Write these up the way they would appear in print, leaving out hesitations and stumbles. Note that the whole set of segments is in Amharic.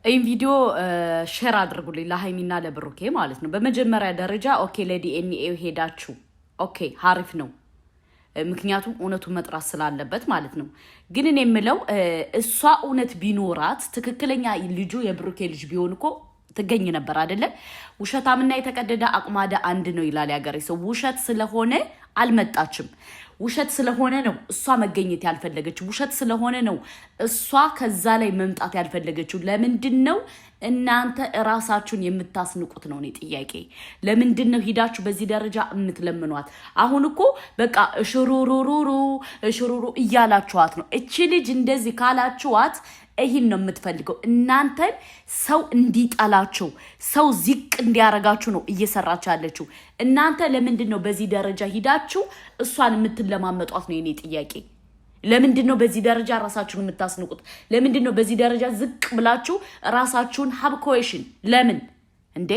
ይህን ቪዲዮ ሼር አድርጉልኝ ለሃይሚና ለብሩኬ ማለት ነው። በመጀመሪያ ደረጃ ኦኬ ለዲኤንኤ ሄዳችሁ ኦኬ ሀሪፍ ነው፣ ምክንያቱም እውነቱን መጥራት ስላለበት ማለት ነው። ግን እኔ የምለው እሷ እውነት ቢኖራት ትክክለኛ ልጁ የብሩኬ ልጅ ቢሆን እኮ ትገኝ ነበር አይደለ? ውሸታምና የተቀደደ አቁማዳ አንድ ነው ይላል ያገሬ ሰው። ውሸት ስለሆነ አልመጣችም። ውሸት ስለሆነ ነው እሷ መገኘት ያልፈለገችው። ውሸት ስለሆነ ነው እሷ ከዛ ላይ መምጣት ያልፈለገችው። ለምንድን ነው እናንተ እራሳችሁን የምታስንቁት ነው እኔ ጥያቄ። ለምንድን ነው ሂዳችሁ በዚህ ደረጃ የምትለምኗት? አሁን እኮ በቃ እሽሩሩ እያላችኋት ነው። እቺ ልጅ እንደዚህ ካላችኋት ይህን ነው የምትፈልገው። እናንተን ሰው እንዲጠላችሁ ሰው ዚቅ እንዲያረጋችሁ ነው እየሰራች ያለችው። እናንተ ለምንድን ነው በዚህ ደረጃ ሂዳችሁ እሷን የምትለማመጧት ነው የኔ ጥያቄ። ለምንድን ነው በዚህ ደረጃ ራሳችሁን የምታስንቁት? ለምንድን ነው በዚህ ደረጃ ዝቅ ብላችሁ ራሳችሁን ሀብኮሽን ለምን እንዴ?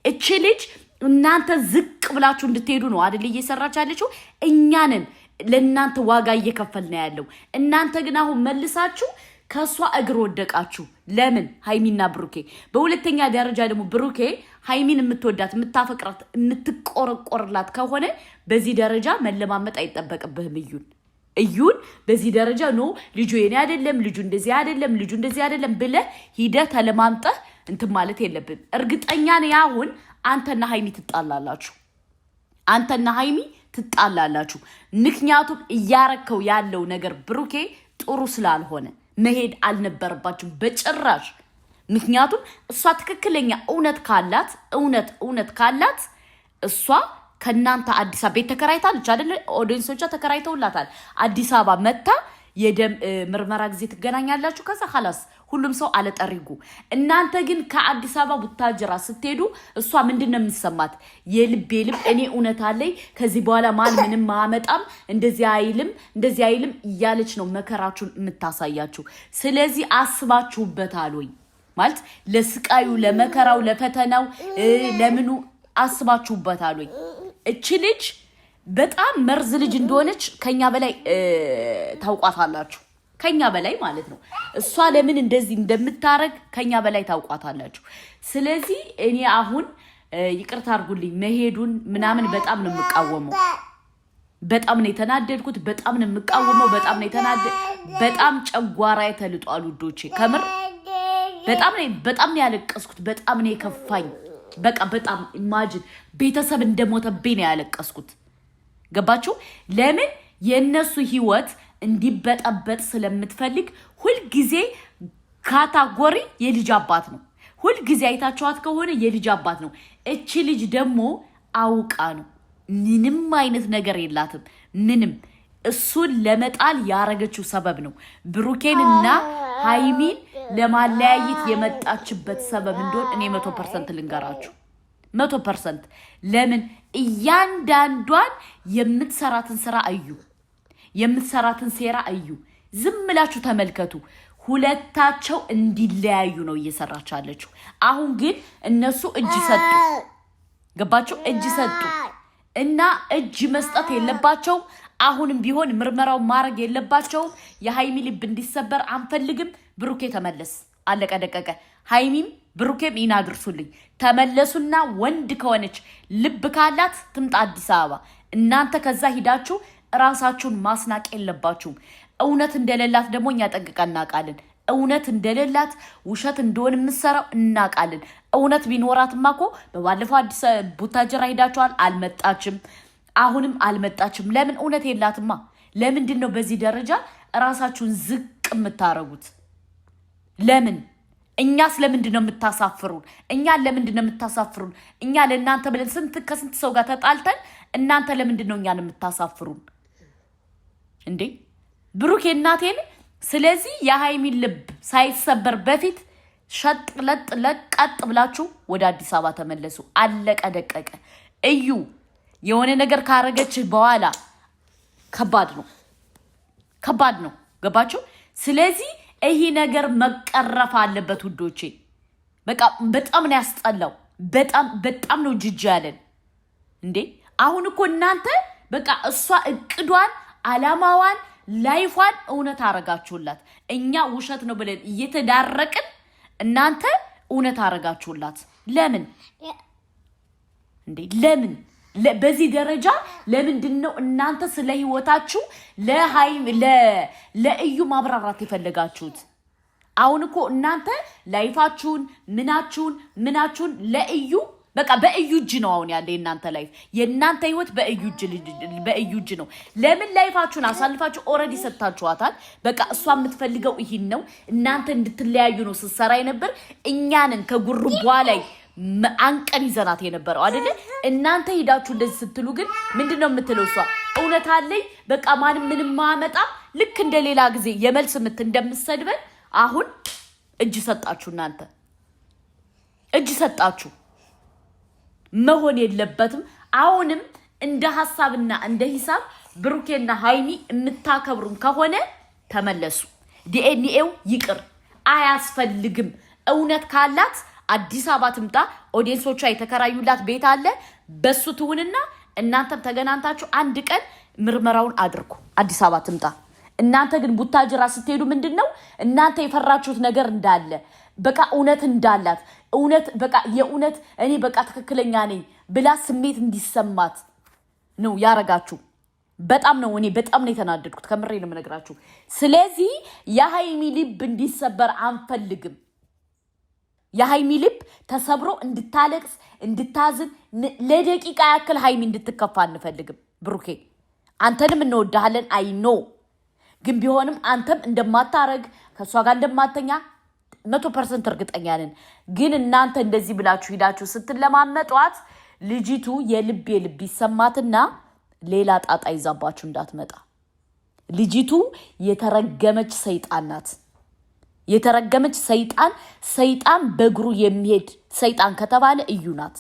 እቺ ልጅ እናንተ ዝቅ ብላችሁ እንድትሄዱ ነው አይደል እየሰራች ያለችው? እኛንን ለእናንተ ዋጋ እየከፈልን ያለው። እናንተ ግን አሁን መልሳችሁ ከሷ እግር ወደቃችሁ። ለምን? ሃይሚና ብሩኬ። በሁለተኛ ደረጃ ደግሞ ብሩኬ ሃይሚን የምትወዳት የምታፈቅራት የምትቆረቆርላት ከሆነ በዚህ ደረጃ መለማመጥ አይጠበቅብህም። እዩን በዚህ ደረጃ ነው ልጁ የኔ አይደለም፣ ልጁ እንደዚህ አይደለም፣ ልጁ እንደዚህ አይደለም ብለህ ሂደህ ተለማምጠህ እንትን ማለት የለብን። እርግጠኛ ነኝ አሁን አንተና ሃይሚ ትጣላላችሁ። አንተና ሃይሚ ትጣላላችሁ። ምክንያቱም እያረከው ያለው ነገር ብሩኬ ጥሩ ስላልሆነ መሄድ አልነበረባችሁ በጭራሽ። ምክንያቱም እሷ ትክክለኛ እውነት ካላት እሷ ከናንተ አዲስ አበባ ቤት ተከራይታለች አይደል? ኦዲየንሶቿ ተከራይተውላታል። አዲስ አበባ መታ የደም ምርመራ ጊዜ ትገናኛላችሁ። ከዛ خلاص ሁሉም ሰው አለጠሪጉ። እናንተ ግን ከአዲስ አበባ ቡታጅራ ስትሄዱ እሷ ምንድነው የምትሰማት? የልብ እኔ እውነት አለኝ ከዚህ በኋላ ማን ምንም ማመጣም እንደዚህ አይልም እያለች ነው መከራችሁን የምታሳያችሁ። ስለዚህ አስባችሁበታል ወይ ማለት ለስቃዩ፣ ለመከራው፣ ለፈተናው ለምኑ አስባችሁበታል ወይ? እቺ ልጅ በጣም መርዝ ልጅ እንደሆነች ከኛ በላይ ታውቋታላችሁ። ከኛ በላይ ማለት ነው። እሷ ለምን እንደዚህ እንደምታረግ ከኛ በላይ ታውቋታላችሁ። ስለዚህ እኔ አሁን ይቅርታ አድርጉልኝ መሄዱን ምናምን በጣም ነው የምቃወመው። በጣም ነው የተናደድኩት። በጣም ነው የምቃወመው። በጣም ጨጓራዬ ተልጧል ውዶቼ። ከምር በጣም ነው ያለቀስኩት። በጣም ነው የከፋኝ። በጣም ኢማጂን ቤተሰብ እንደሞተብኝ ነው ያለቀስኩት። ገባችሁ? ለምን የነሱ ህይወት እንዲበጠበጥ ስለምትፈልግ ሁልጊዜ ካታጎሪ የልጅ አባት ነው። ሁልጊዜ አይታችኋት ከሆነ የልጅ አባት ነው። እቺ ልጅ ደግሞ አውቃ ነው። ምንም አይነት ነገር የላትም። ምንም እሱን ለመጣል ያረገችው ሰበብ ነው። ብሩኬንና ሃይሚን ለማለያየት የመጣችበት ሰበብ እንደሆነ እኔ 100% ልንገራችሁ። 100% ለምን እያንዳንዷን የምትሰራትን ስራ የምትሰራትን ሴራ ዝም ብላችሁ ተመልከቱ። ሁለታቸው እንዲለያዩ ነው እየሰራች ያለችው። አሁን ግን እነሱ እጅ ሰጡ። ገባችሁ? እጅ ሰጡ እና እጅ መስጠት የለባቸው። አሁንም ቢሆን ምርመራው ማድረግ የለባቸው። የሃይሚ ልብ እንዲሰበር አንፈልግም። ብሩኬ ተመለስ፣ አለቀ ደቀቀ። ሃይሚም ብሩኬም ይናድርሱልኝ፣ ተመለሱና ወንድ ከሆነች ልብ ካላት ትምጣ አዲስ አበባ። እናንተ ከዛ ሂዳችሁ ራሳችሁን ማስናቅ የለባችሁም። እውነት እንደሌላት ደግሞ እኛ ጠንቅቀን እናውቃለን። እውነት እንደሌላት ውሸት እንደሆነ የምትሰራው እናውቃለን። እውነት ቢኖራትማ እኮ በባለፈው አዲስ ቡታጅራ ሄዳችኋል፣ አልመጣችም። አሁንም አልመጣችም። ለምን? እውነት የላትማ። ለምንድን ነው በዚህ ደረጃ ራሳችሁን ዝቅ የምታረጉት? ለምን? እኛስ ለምንድን ነው የምታሳፍሩን? ለምንድን ነው የምታሳፍሩን? እኛ ለእናንተ ብለን ከስንት ሰው ጋር ተጣልተን እናንተ ለምንድን ነው እኛን የምታሳፍሩን እንዴ? ብሩክ የእናቴን። ስለዚህ የሃይሚን ልብ ሳይሰበር በፊት ሸጥ ለቀጥ ብላችሁ ወደ አዲስ አበባ ተመለሱ። አለቀ ደቀቀ። የሆነ ነገር ካረገች በኋላ ከባድ ነው። ገባችሁ? ስለዚህ ይሄ ነገር መቀረፍ አለበት ውዶቼ። በጣም ነው ያስጠላው። በጣም ነው ጅጅ ያለን እንዴ። አሁን እኮ እናንተ እሷ እቅዷን፣ አላማዋን፣ ላይፏን እውነት አረጋችሁላት። እኛ ውሸት ነው ብለን እየተዳረቅን እናንተ እውነት አረጋችሁላት ለምን እንዴ ለምን በዚህ ደረጃ ለምንድነው እናንተ ስለ ህይወታችሁ ለእዩ ማብራራት ይፈልጋችሁት አሁን እኮ እናንተ ላይፋችሁን ምናችሁን ለእዩ በቃ በእዩ እጅ ነው አሁን ያለ የእናንተ ህይወት በእዩ እጅ ነው ለምን ላይፋችሁን አሳልፋችሁ ኦሬዲ ሰጣችኋታል በቃ እሷ የምትፈልገው ይሄን ነው እናንተ እንድትለያዩ ነው ስትሰራ የነበር እኛንን ከጉርቧ ላይ አንቀን ይዘናት የነበረው አይደለ እናንተ ሄዳችሁ እንደዚህ ስትሉ ግን ምንድነው የምትለው እሷ እውነት አለኝ በቃ ምንም ማመጣ ልክ እንደሌላ ጊዜ የመልስ ምት እንደምትሰድበን አሁን እጅ ሰጣችሁ እናንተ እጅ ሰጣችሁ መሆን የለበትም አሁንም እንደ ሐሳብና እንደ ሂሳብ ብሩኬና ሃይሚ የምታከብሩን ከሆነ ተመለሱ ዲኤንኤው ይቅር አያስፈልግም እውነት ካላት አዲስ አበባ ትምጣ ኦዲየንሶቿ የተከራዩላት ቤት አለ በሱ ትሁንና እናንተም ተገናንታችሁ አንድ ቀን ምርመራውን አድርጉ አዲስ አበባ ትምጣ እናንተ ግን ቡታጅራ ስትሄዱ ምንድነው እናንተ የፈራችሁት ነገር እንዳለ በቃ እውነት እንዳላት እውነት በቃ የእውነት እኔ በቃ ትክክለኛ ነኝ ብላ ስሜት እንዲሰማት ነው ያረጋችሁ በጣም ነው የተናደድኩት ከምሬ ነው የምነግራችሁ ስለዚህ የሃይሚ ልብ እንዲሰበር አንፈልግም የሃይሚ ልብ ተሰብሮ እንድታለቅስ እንድታዝን ለደቂቃ ያክል ሃይሚ እንድትከፋ አንፈልግም ብሩኬ አንተንም እንወዳለን አይ ኖ ግን ቢሆንም አንተም እንደማታረግ ከሷ ጋር እንደማተኛ 100% እርግጠኛ ነን ግን እናንተ እንደዚህ ብላችሁ ሄዳችሁ ስትለማመጧት ልጅቱ የልብ ይሰማትና ሌላ ጣጣ ይዛባችሁ እንዳትመጣ ልጅቱ የተረገመች ሰይጣን ናት የተረገመች ሰይጣን በእግሩ የሚሄድ ሰይጣን ከተባለ እዩ ናት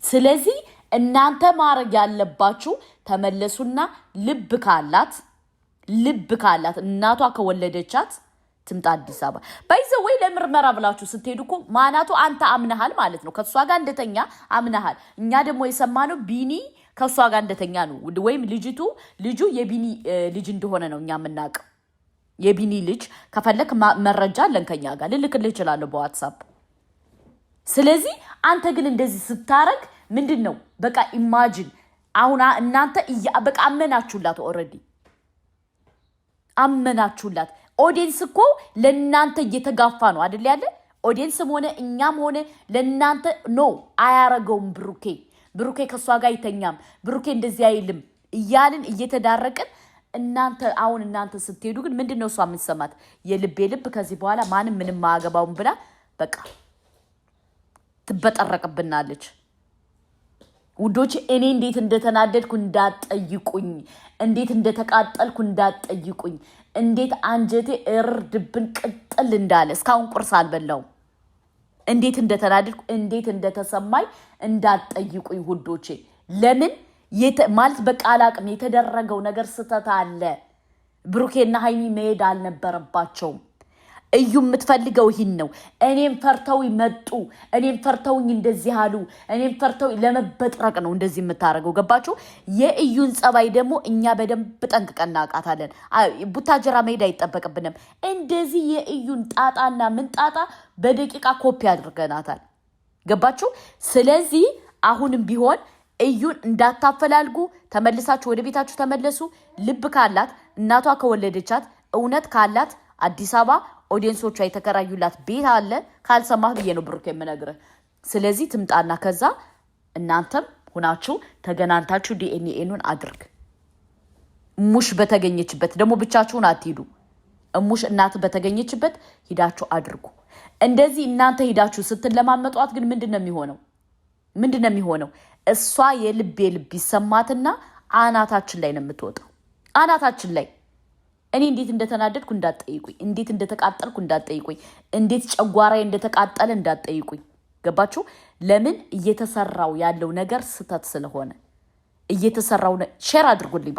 ስለዚህ እናንተ ማረግ ያለባችሁ ተመለሱና ልብ ካላት እናቷ ከወለደቻት ትምጣ አዲስ አበባ ባይዘው ወይ ለምርመራ ብላችሁ ስትሄዱኮ ማናቱ አንተ አምነሃል ማለት ነው ከሷ ጋር እንደተኛ አምነሃል እኛ ደግሞ የሰማነው ቢኒ ከሷ ጋር እንደተኛ ነው ወይም ልጁ የቢኒ ልጅ እንደሆነ ነው እኛ የምናውቀው የቢኒ ልጅ ከፈለክ መረጃ ለንከኛ ጋር ልልክልህ ይችላል በዋትስአፕ ስለዚህ አንተ ግን እንደዚህ ስታረግ ምንድነው በቃ ኢማጂን አሁን እናንተ በቃ አመናችሁላት ኦሬዲ አመናችሁላት ኦዲየንስ እኮ ለእናንተ እየተጋፋ ነው አይደል ያለ ኦዲየንስም ሆነ እኛም ሆነ ለእናንተ ኖ አያረገውም ብሩኬ ከሷ ጋር አይተኛም ብሩኬ እንደዚህ አይልም እያልን እየተዳረቀን እናንተ ስትሄዱ ግን ምንድነው እሷ የምትሰማት የልብ ከዚህ በኋላ ማንም ምንም ማያገባውም ብላ በቃ ትበጠረቅብናለች ውዶች እኔ እንዴት እንደተናደድኩ እንዳትጠይቁኝ እንዴት እንደተቃጠልኩ እንዳትጠይቁኝ እንዴት አንጀቴ እርድብን ቅጥል እንዳለ እስካሁን ቁርስ አልበላው እንዴት እንደተናደድኩ እንዴት እንደተሰማኝ እንዳትጠይቁኝ ውዶቼ ለምን ማለት በቃል አቅም የተደረገው ነገር ስተታ አለ ብሩኬና ሃይሚ መሄድ አልነበረባቸውም እዩ የምትፈልገው ይሄን ነው እኔም ፈርተው ይመጡ እኔም ፈርተውኝ እንደዚህ አሉ እኔም ፈርተው ለመበጥረቅ ነው እንደዚህ የምታረገው ገባችሁ የእዩን ጸባይ ደግሞ እኛ በደንብ ጠንቅቀን እናቃታለን ቡታጀራ መሄድ አይጠበቅብንም እንደዚህ የእዩን ጣጣና ምንጣጣ በደቂቃ ኮፒ አድርገናታል ገባችሁ ስለዚህ አሁንም ቢሆን እዩን እንዳታፈላልጉ ተመልሳችሁ ወደ ቤታችሁ ተመለሱ ልብ ካላት እናቷ ከወለደቻት እውነት ካላት አዲስ አበባ ኦዲየንሶቿ የተከራዩላት ቤት አለ ካልሰማህ ብዬ ነው ብሩክ የምነግርህ ስለዚህ ትምጣና ከዛ እናንተም ሁናችሁ ተገናንታችሁ ዲኤንኤኑን አድርግ ሙሽ በተገኘችበት ደግሞ ብቻችሁን አትሂዱ ሙሽ እናት በተገኘችበት ሂዳችሁ አድርጉ እንደዚህ እናንተ ሂዳችሁ ስትለማመጧት ግን ምንድነው የሚሆነው እሷ የልብ ይሰማትና አናታችን ላይ ነው የምትወጣው አናታችን ላይ እኔ እንዴት እንደተናደድኩ እንዳትጠይቁኝ እንዴት እንደተቃጠልኩ እንዳትጠይቁኝ እንዴት ጨጓራዬ እንደተቃጠለ እንዳትጠይቁኝ ገባችሁ ለምን እየተሰራው ያለው ነገር ስተት ስለሆነ እየተሰራው ሼር አድርጉልኝ